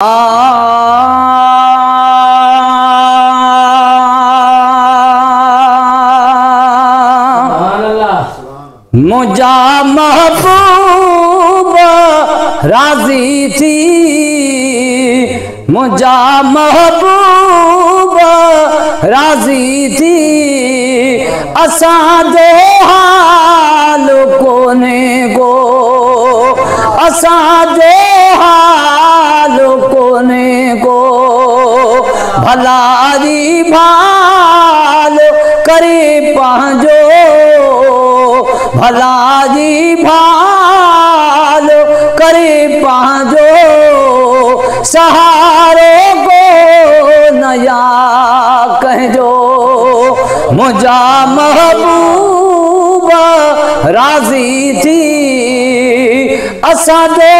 मुझा महबूब राजी थी, मुझा महबूब राजी थी, असां जो हाल कोने को, असां जो हाल कोने को, भलारी भाल करे पंहिंजो, भलारी भाल करे पंहिंजो, सहारो को नया कहजो, मुझा महबूब राजी थी, असां जो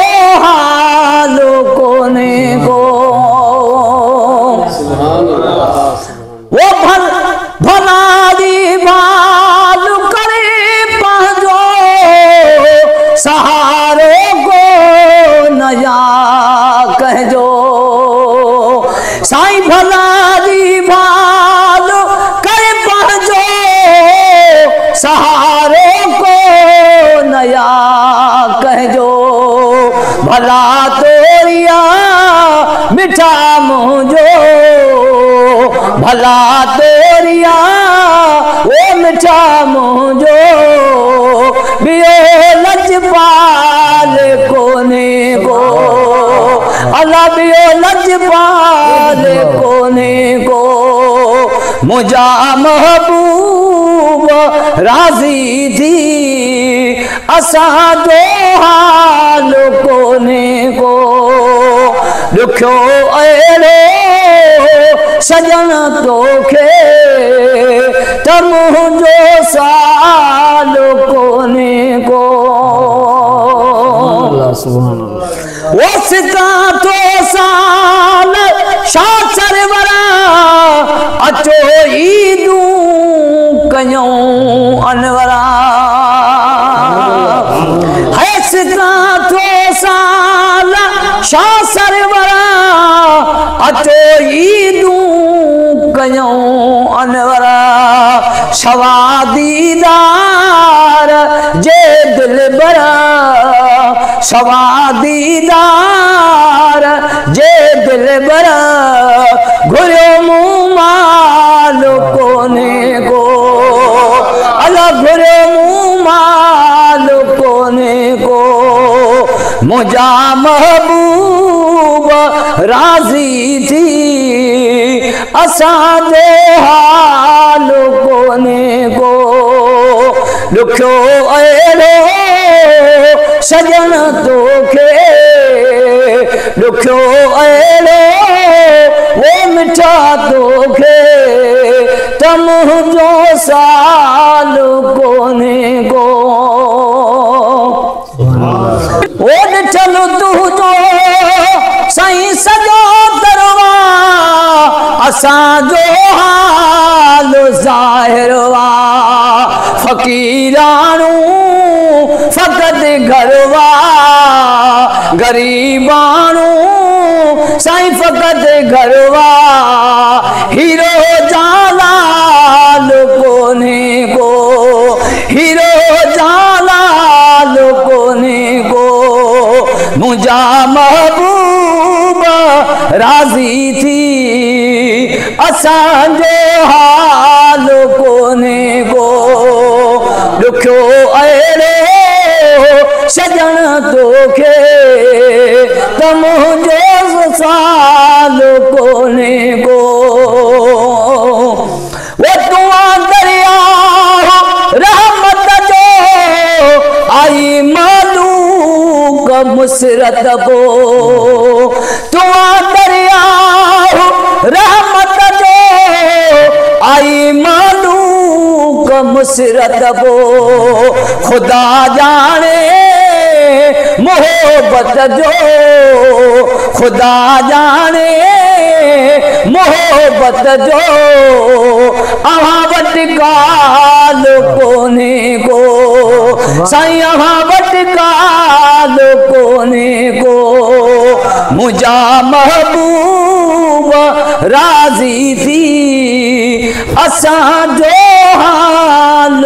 हाल कोने को। वो भलारी भाल करे पंहिंजो, सहारो को नया कहजो, साईं भलारी भाल करे पंहिंजो, सहारो को नया कहजो, भला तोरिया मिठा मुझो, भला तोरिया वो मिठा मुझो, बियो लजपाल कोने को, अल्लाह बियो लजपाल कोने को, मुझा महबूब राजी थी, असां जो हाल कोने को, दुखो अहिड़ो सजन तोखे त मुंहिंजो साल कोने को, वो सिता तो साल शाह सरवरा, अचो ईदूं कयूं अनवरा, है सिता तो साल शाह सरवरा, अचो ईदूं कयूं अनवरा, सवादीदार जे दिल बरा, सवादीदार जे दिल बरा, घुरियो मूं माल कोने को, अला घुरियो मूं माल कोने को, मुझा महबूब राजी थी, असां जो हाल कोने को, दुखो अहिड़ो सजन तोखे, दुखो अहिड़ो वो मिठा तोखे, त मुंहिंजो साल कोने को, वो ॾिठल तुंहिंजो साईं सॼो दरवा, असां जो हाल ज़ाहिर वा, फ़क़ीराणू फ़क़त घरवा, गरीबाणू साईं फ़क़त घरवा, हीरो जालाल कोने को, हीरो जालाल कोने को, मुझा महबूब राजी थी, असां जो हाल कोने को, दुखो अहिड़ो सजन तोखे त मुंहिंजो साल कोने को, वो तुआ दरिया रहमत जो आई मालूक मुसरत को, तुआ दरिया रहमत जो आई मालूक मुसरत को, खुदा जाने मोहब्बत जो, खुदा जाने मोहब्बत जो, अहां वटि काल कोने को, साईं अहां वटि काल कोने को, तुझा महबूब राजी थी असां जो हाल